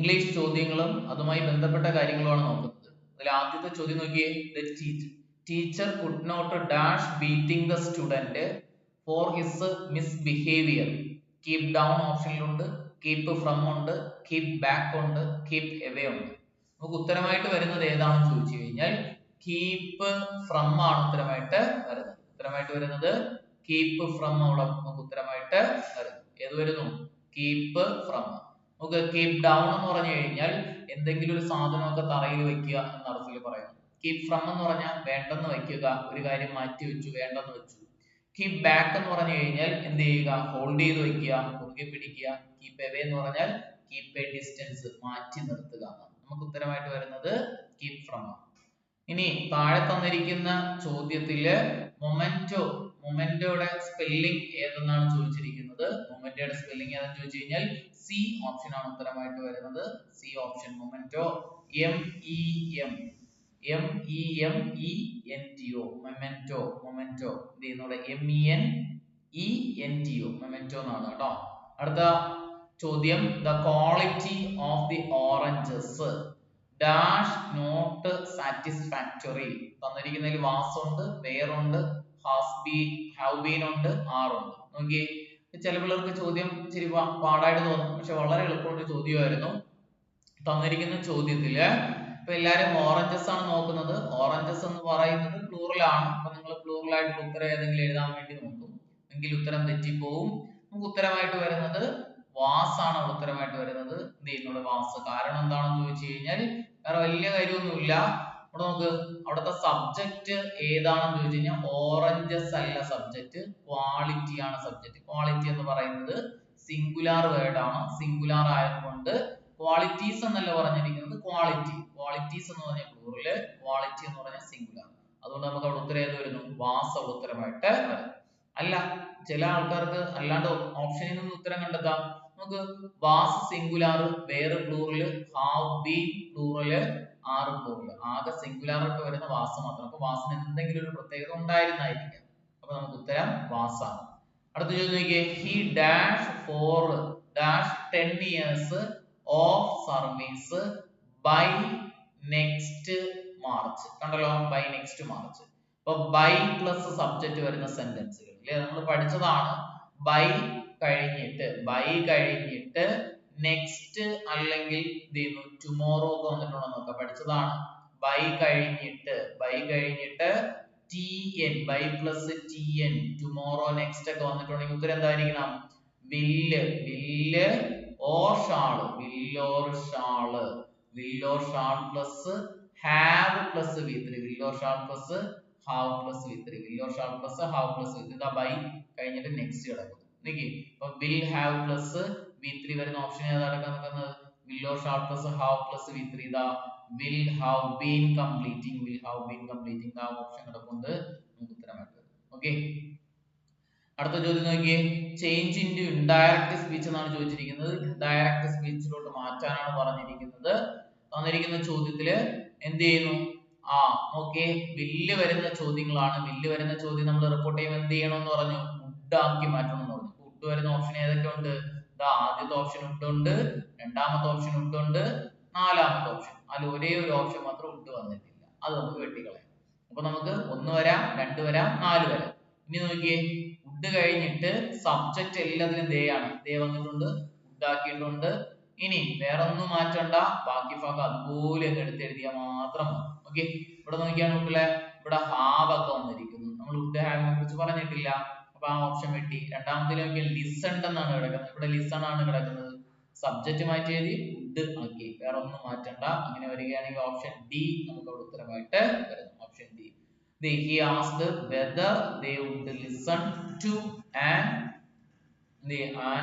English ചോദ്യങ്ങളും അതുമായി ബന്ധപ്പെട്ട കാര്യങ്ങളുമാണ് നോക്കുന്നത്. അതിൽ ആദ്യത്തെ ചോദ്യം നോക്കിയേ. The teacher could not dash beating the student for his misbehavior. Keep down ഓപ്ഷനിലുണ്ട്, keep from ഉണ്ട്, keep back ഉണ്ട്, keep away ഉണ്ട്. നമുക്ക് ഉത്തരമായിട്ട് വരുന്നത് ഏതാണെന്ന് ചോദിച്ചു കഴിഞ്ഞാൽ keep from ആണ് ഉത്തരമായിട്ട് വരുന്നത്. ഉത്തരമായിട്ട് വരുന്നത് keep from അവിടെ നമുക്ക് ഉത്തരമായിട്ട് വരുന്നത്. ഏത് വരുന്നു? keep from. നമുക്ക് keep down എന്ന് പറഞ്ഞു കഴിഞ്ഞാൽ എന്തെങ്കിലും ഒരു സാധനമൊക്കെ തറയിൽ വെക്കുക എന്ന അർത്ഥത്തിൽ പറയുന്നു. keep from എന്ന് പറഞ്ഞാൽ വേണ്ടെന്ന് വെക്കുക, ഒരു കാര്യം മാറ്റി വെച്ചു, വേണ്ടെന്ന് വെച്ചു. keep back എന്ന് പറഞ്ഞു കഴിഞ്ഞാൽ എന്ത് ചെയ്യുക? ഹോൾഡ് ചെയ്ത് വെക്കുക, മുറുകെ പിടിക്കുക. keep away എന്ന് പറഞ്ഞാൽ keep a distance, മാറ്റി നിർത്തുക. നമുക്ക് ഉത്തരമായിട്ട് വരുന്നത് keep from. ഇനി താഴെ തന്നിരിക്കുന്ന ചോദ്യത്തില് മൊമെന്റോയുടെ സ്പെല്ലിംഗ് ഏതെന്നാണ് ചോദിച്ചിരിക്കുന്നത്. മൊമെന്റോയുടെ സ്പെല്ലിംഗ് ഏതെന്ന് ചോദിച്ചു കഴിഞ്ഞാൽ സി ഓപ്ഷൻ ആണ് ഉത്തരമായിട്ട് വരുന്നത്. C option memento. MEMENTO memento ഇവിടെ MENENTO മൊമെന്റോ എന്നാണ് കേട്ടോ. അടുത്ത ചോദ്യം the quality of the oranges dash not satisfactory. തന്നിരിക്കുന്നതിൽ was ഉണ്ട്, വേർ ഉണ്ട്, ഹാവ് ബീൻ ഉണ്ട്, ആർ ഉണ്ട്. നോക്കിയേ, ചില പിള്ളേർക്ക് ചോദ്യം ഇച്ചിരി പാടായിട്ട് തോന്നും, പക്ഷെ വളരെ എളുപ്പമുള്ള ചോദ്യമായിരുന്നു. തന്നിരിക്കുന്ന ചോദ്യത്തില് ഇപ്പൊ എല്ലാരും ഓറഞ്ചസ് ആണ് നോക്കുന്നത്. ഓറഞ്ചസ് എന്ന് പറയുന്നത് പ്ലൂറൽ ആണ്. അപ്പൊ നിങ്ങൾ പ്ലൂറൽ ആയിട്ട് ഉത്തരം ഏതെങ്കിലും എഴുതാൻ വേണ്ടി നോക്കും, എങ്കിൽ ഉത്തരം തെറ്റിപ്പോവും. നമുക്ക് ഉത്തരമായിട്ട് വരുന്നത് വാസ് ആണ്. ഉത്തരമായിട്ട് വരുന്നത് എന്ത് ചെയ്യുന്നത്? വാസ്. കാരണം എന്താണെന്ന് ചോദിച്ചു കഴിഞ്ഞാൽ വേറെ വലിയ കാര്യമൊന്നുമില്ല. ഇവിടെ നമുക്ക് അവിടുത്തെ സബ്ജക്റ്റ് ഏതാണെന്ന് ചോദിച്ചു കഴിഞ്ഞാൽ ഓറഞ്ചസ് അല്ല സബ്ജക്റ്റ്, ക്വാളിറ്റി ആണ് സബ്ജക്റ്റ്. ക്വാളിറ്റി എന്ന് പറയുന്നത് സിംഗുലാർ വേർഡ് ആണ്. സിംഗുലാർ ആയതുകൊണ്ട് ക്വാളിറ്റീസ് എന്നല്ല പറഞ്ഞിരിക്കുന്നത്, ക്വാളിറ്റീസ് എന്ന് പറഞ്ഞ പ്ലൂറല്, ക്വാളിറ്റി എന്ന് പറഞ്ഞ സിംഗുലാർ. അതുകൊണ്ട് നമുക്ക് അവിടെ ഉത്തരം ഏത് വരുന്നു? വാസ് അവിടെ ഉത്തരമായിട്ട് വരും. അല്ല, ചില ആൾക്കാർക്ക് അല്ലാണ്ട് ഓപ്ഷനിൽ നിന്ന് ഉത്തരം കണ്ടെത്താം. നമുക്ക് വാസ് സിംഗുലാർ, വേറെ പ്ലൂറല്, ഹാവ് ബീൻ പ്ലൂറല്, ആർ പ്ലൂറല്. ആകെ സിംഗുലാർ ആയിട്ട് വരുന്ന വാസ് മാത്രം. അപ്പൊ വാസിന് എന്തെങ്കിലും ഒരു പ്രത്യേകത ഉണ്ടായിരുന്നായിരിക്കാം. അപ്പൊ നമുക്ക് ഉത്തരം വാസ് ആണ്. അടുത്ത ചോദ്യം നോക്കിയേ. He dash four dash 10 years of service by next March. കണ്ടല്ലോ, ബൈ നെക്സ്റ്റ് മാർച്ച്. അപ്പൊ ബൈ പ്ലസ് സബ്ജക്റ്റ് വരുന്ന സെന്റൻസുകൾ നമ്മൾ പഠിച്ചതാണ്. ബൈ കഴിഞ്ഞിട്ട് നെക്സ്റ്റ് അല്ലെങ്കിൽ ടുമോറോ ഒക്കെ വന്നിട്ടുണ്ടോ നോക്കാം, പഠിച്ചതാണ്. ബൈ കഴിഞ്ഞിട്ട് TN, by plus TN, tomorrow, next ഒക്കെ വന്നിട്ടുണ്ടെങ്കിൽ ഉത്തരം എന്തായിരിക്കണം? Will or shall plus have plus V3. Will or shall plus have plus V3. ഇതാ ബൈ കഴിഞ്ഞിട്ട് നെക്സ്റ്റ് കിടക്കുന്നു. അപ്പൊ വിൽ ഹാവ് പ്ലസ് V3 വരുന്ന ഓപ്ഷൻ ഏതാ നടക്കുന്നത്? Will or shall plus have plus V3. ഇതാ വിൽ ഹാവ് ബീൻ കംപ്ലീറ്റിംഗ് ആ option കിടക്കുന്നത്. നമുക്ക് ഉത്തരമായിട്ട് വരും. ഓക്കെ, അടുത്ത ചോദ്യം നോക്കിയേ. ചേഞ്ച് ഇൻടു ഇൻഡയറക്റ്റ് സ്പീച്ച് എന്നാണ് ചോദിച്ചിരിക്കുന്നത്. ഇൻഡയറക്റ്റ് സ്പീച്ചിലോട്ട് മാറ്റാനാണ് പറഞ്ഞിരിക്കുന്നത്. തന്നിരിക്കുന്ന ചോദ്യത്തില് എന്ത് ചെയ്യുന്നു? നോക്കിയേ, വില്ല് വരുന്ന ചോദ്യങ്ങളാണ്. വില്ല് വരുന്ന ചോദ്യം നമ്മൾ റിപ്പോർട്ട് ചെയ്യുമ്പോൾ എന്ത് ചെയ്യണം എന്ന് പറഞ്ഞു? വുഡ് ആക്കി മാറ്റണം എന്ന് പറഞ്ഞു. വുഡ് വരുന്ന ഓപ്ഷൻ ഏതൊക്കെ ഉണ്ട്? ആദ്യത്തെ ഓപ്ഷൻ വുഡ് ഉണ്ട്, രണ്ടാമത്തെ ഓപ്ഷൻ വുഡ് ഉണ്ട്, നാലാമത്തെ ഓപ്ഷൻ. അതിൽ ഒരേ ഒരു ഓപ്ഷൻ മാത്രം വുഡ് വന്നിട്ടില്ല. അത് നമുക്ക് വെട്ടിക്കളയാം. അപ്പൊ നമുക്ക് 1 വരാം, 2 വരാം, 4 വരാം. ഇനി നോക്കിയേ, വുഡ് കഴിഞ്ഞിട്ട് സബ്ജക്റ്റ് എല്ലാത്തിലും ദേ ആണ്. ദേ വന്നിട്ടുണ്ട്, വുഡ് ആക്കിയിട്ടുണ്ട്. ഇനി വേറെ ഒന്നും മാറ്റണ്ട, ബാക്കി ഭാഗം അതുപോലെ അങ്ങ് എടുത്തെഴുതിയാൽ മാത്രം മതി. ഓക്കെ, ഇവിടെ നോക്കിയാണ് മക്കളെ, ഇവിടെ ഹാവ് ഒക്കെ വന്നിരിക്കുന്നു. നമ്മൾ വുഡ് ഹാവിനെ കുറിച്ച് പറഞ്ഞിട്ടില്ല. അപ്പൊ ആ ഓപ്ഷൻ വെട്ടി. രണ്ടാമത്തേൽ നോക്കിയാൽ ലിസൺഡ് എന്നാണ് കിടക്കുന്നത്. ഇവിടെ ലിസൺ ആണ് കിടക്കുന്നത്. സബ്ജക്റ്റ് മാറ്റി എഴുതി, വുഡ് ആക്കി, വേറെ ഒന്നും മാറ്റണ്ട. അങ്ങനെ വരികയാണെങ്കിൽ ഓപ്ഷൻ ഡി നമുക്ക് അവിടെ ഉത്തരമായിട്ട് വരുന്നു. Option D. He asked whether they would listen to an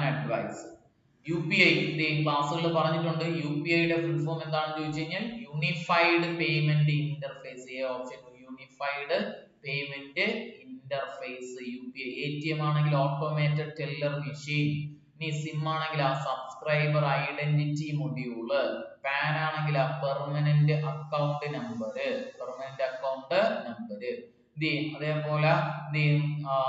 advice. UPI ക്ലാസ്സുകളിൽ പറഞ്ഞിട്ടുണ്ട്. UPI യുടെ ഫുൾ ഫോം എന്താണെന്ന് ചോദിച്ചു കഴിഞ്ഞാൽ unified payment interface. Option unified payment interface. UPI. ATM ആണെങ്കിൽ ഓട്ടോമേറ്റഡ് ടെല്ലർ മെഷീൻ. ഇനി സിം ആണെങ്കിൽ സബ്സ്ക്രൈബർ ഐഡന്റിറ്റി മൊഡ്യൂള്. പാൻ ആണെങ്കിൽ പെർമനന്റ് അക്കൗണ്ട് നമ്പർ. അതേപോലെ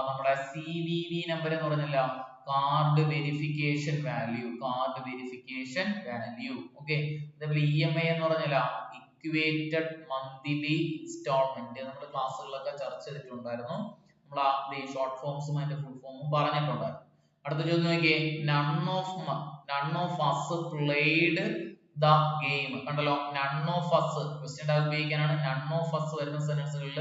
നമ്മുടെ CVV നമ്പർ എന്ന് പറഞ്ഞല്ലോ, കാർഡ് വെരിഫിക്കേഷൻ വാല്യൂ, ഓക്കെ. അതേപോലെ EMI എന്ന് പറഞ്ഞാൽ ഇക്വേറ്റഡ് മന്ത്ലി ഇൻസ്റ്റാൾമെന്റ്, നമ്മൾ ക്ലാസ്സുകളിലൊക്കെ ചർച്ച ചെയ്തിട്ടുണ്ടായിരുന്നു. നമ്മൾ ആ ഷോർട്ട് ഫോംസും അതിന്റെ ഫുൾ ഫോമും പറഞ്ഞിട്ടുണ്ടായിരുന്നു. അടുത്ത ചോദ്യം നോക്കിയേ, none of us played the game. കണ്ടല്ലോ, none of us question tag ഉപയോഗിക്കാനാണ്. none of us വരുന്ന സെന്റൻസുകളിൽ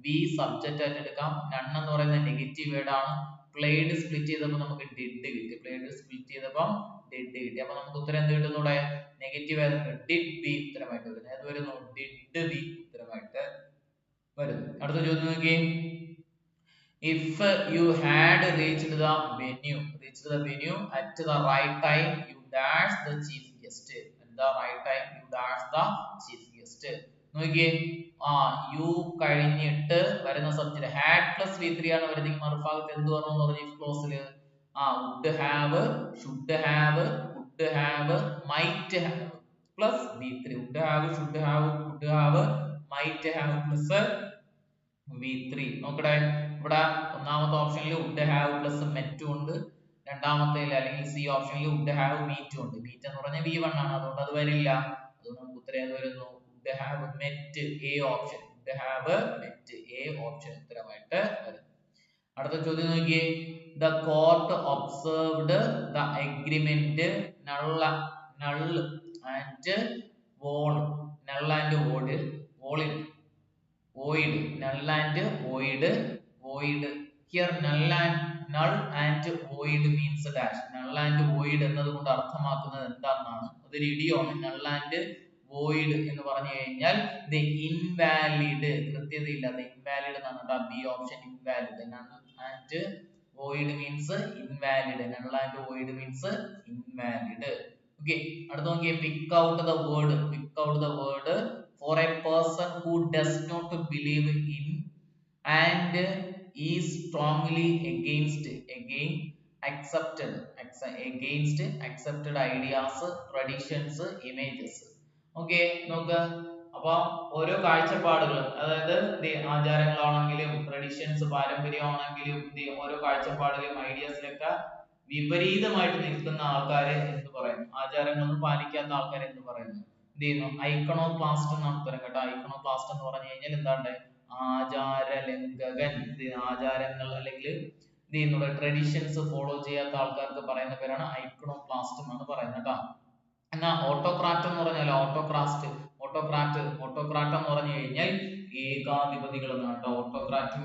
be സബ്ജക്റ്റ് ആയിട്ട് എടുക്കാം. none എന്ന് പറയുന്നത് നെഗറ്റീവ് വേർഡ് ആണ്. played സ്പ്ലിറ്റ് ചെയ്തപ്പോൾ നമുക്ക് did കിട്ടി. played സ്പ്ലിറ്റ് ചെയ്തപ്പോൾ did കിട്ടി. അപ്പോൾ നമുക്ക് ഉത്തരം എന്ത് കിട്ടും? ഇവിടെ നെഗറ്റീവ് ആയിരുന്നു did be ഉത്തരമായിട്ട് വരുന്നത്. ഏത് വരുന്നു? did be ഉത്തരമായിട്ട് വരുന്നു. അടുത്ത ചോദ്യം നോക്കിയേ, if you had reached the venue at the right time, you dash the chief guest. At the right time, you dash the chief guest. നോക്കിയേ, യു കഴിഞ്ഞിട്ട് വരുന്ന സബ്ജക്ട് had plus V3 ആണ് വരുന്നത്. മറുഭാഗത്ത് എന്ത് വരണം എന്ന് പറഞ്ഞ ക്ലോസിൽ would have, should have, would have, might have plus V3. would have, should have, would have, might have plus V3. നോക്കട്ടെ, ഇവിടെ ഒന്നാമത്തെ ഓപ്ഷനിൽ would have plus met ഉണ്ട്, രണ്ടാമത്തെ അല്ലെങ്കിൽ സി ഓപ്ഷനിൽ would have meet ഉണ്ട്. meet എന്ന് പറഞ്ഞാൽ V1 ആണ്, അതുകൊണ്ട് അത് വരില്ല. അതുകൊണ്ട് നമുക്ക് ഉത്തരം ഏത് വരുന്നു? would have met, A option. would have met, A option ഉത്തരമായിട്ട് വരുന്നു. അടുത്ത ചോദ്യം നോക്കിയേ, the court observed the agreement null and void. null and void. Here null and void means dash. null and void എന്നതുകൊണ്ട് അർത്ഥമാക്കുന്നത് എന്താണെന്നാണ്. അതൊരു ഇഡിയോമാണ്. null and void എന്ന് പറഞ്ഞു കഴിഞ്ഞാൽ ഇത് invalid, കൃത്യതയില്ലാത്ത, invalid എന്നാണ്. B option invalid. null and void means invalid. null and void means invalid. Okay, അടുത്ത നോക്കിയേ, pick out the word for a person who does not believe in and is strongly against accepted ideas, traditions, images. Okay, നോക്ക്. അപ്പൊ ഓരോ കാഴ്ചപ്പാടുകളും, അതായത് ആചാരങ്ങളാണെങ്കിലും traditions പാരമ്പര്യമാണെങ്കിലും ഓരോ കാഴ്ചപ്പാടിലും ഐഡിയാസിലൊക്കെ വിപരീതമായിട്ട് നിൽക്കുന്ന ആൾക്കാരെ എന്ത് പറയുന്നു? ആചാരങ്ങളൊന്നും പാലിക്കാത്ത ആൾക്കാരെ എന്ത് പറയുന്നു? എന്ത് ചെയ്യുന്നു? ഐക്കണോക്ലാസ്റ്റ് എന്നാണ് ഉത്തരം കേട്ടോ. ഐക്കണോക്ലാസ്റ്റ് എന്ന് പറഞ്ഞു കഴിഞ്ഞാൽ എന്താണ്? ആചാരലംഘകൻ. ആചാരങ്ങൾ അല്ലെങ്കിൽ എന്ത് ചെയ്യുന്നു? ട്രഡീഷൻസ് ഫോളോ ചെയ്യാത്ത ആൾക്കാർക്ക് പറയുന്ന പേരാണ് ഐക്കണോക്ലാസ്റ്റ് എന്നാണ് പറയുന്നത് കേട്ടോ. എന്നാ ഓട്ടോക്രാറ്റ് എന്ന് പറഞ്ഞാൽ ഓട്ടോക്രാറ്റ് എന്ന് പറഞ്ഞു കഴിഞ്ഞാൽ ഏകാധിപതികൾ എന്നാണ് കേട്ടോ. ഓട്ടോക്രാറ്റ്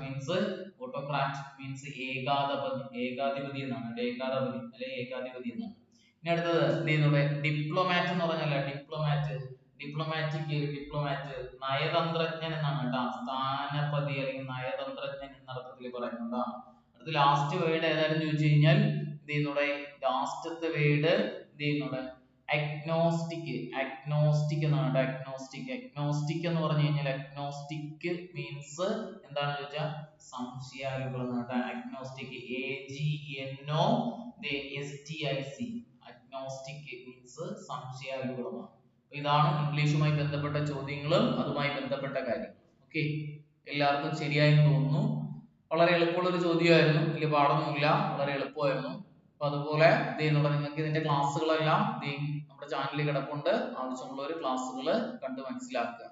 മീൻസ് ഏകാധിപതി എന്നാണ്. ഏകാധിപതി അല്ലെ ഏകാധിപതി എന്നാണ്. ഇനി അടുത്തത് എന്ത് ചെയ്യുന്നത്? ഡിപ്ലോമാറ്റ് എന്ന് പറഞ്ഞാൽ ഡിപ്ലോമാറ്റ് നയതന്ത്രജ്ഞൻ എന്നാണ് കേട്ടോ. സ്ഥാനപതി അല്ലെങ്കിൽ നയതന്ത്രജ്ഞൻ എന്ന അർത്ഥത്തിൽ പറയുന്നുണ്ട്. അടുത്ത ലാസ്റ്റ് വേർഡ് ഏതായാലും ചോദിച്ചു കഴിഞ്ഞാൽ എന്ത് ചെയ്യുന്നത്? ലാസ്റ്റത്തെ വേർഡ് എന്ത് ചെയ്യുന്നത്? അഗ്നോസ്റ്റിക് എന്നാണ്. അഗ്നോസ്റ്റിക് എന്ന് പറഞ്ഞു കഴിഞ്ഞാൽ അഗ്നോസ്റ്റിക് മീൻസ് എന്താണെന്ന് ചോദിച്ചാൽ സംശയാലുക്കൾ എന്നാണ്. അഗ്നോസ്റ്റിക് AGNOSTIC അഗ്നോസ്റ്റിക് മീൻസ് സംശയാലുക്കളമാണ്. ഇതാണ് ഇംഗ്ലീഷുമായി ബന്ധപ്പെട്ട ചോദ്യങ്ങളും അതുമായി ബന്ധപ്പെട്ട കാര്യങ്ങൾ. ഓക്കെ, എല്ലാവർക്കും ശരിയായെന്ന് തോന്നുന്നു. വളരെ എളുപ്പമുള്ള ഒരു ചോദ്യമായിരുന്നു, വലിയ പാടൊന്നുമില്ല, വളരെ എളുപ്പമായിരുന്നു. അപ്പൊ അതുപോലെ നിങ്ങൾക്ക് ഇതിന്റെ ക്ലാസ്സുകളെല്ലാം നമ്മുടെ ചാനലിൽ കിടപ്പുണ്ട്. ആവശ്യമുള്ളവർ ക്ലാസ്സുകൾ കണ്ട് മനസ്സിലാക്കുക.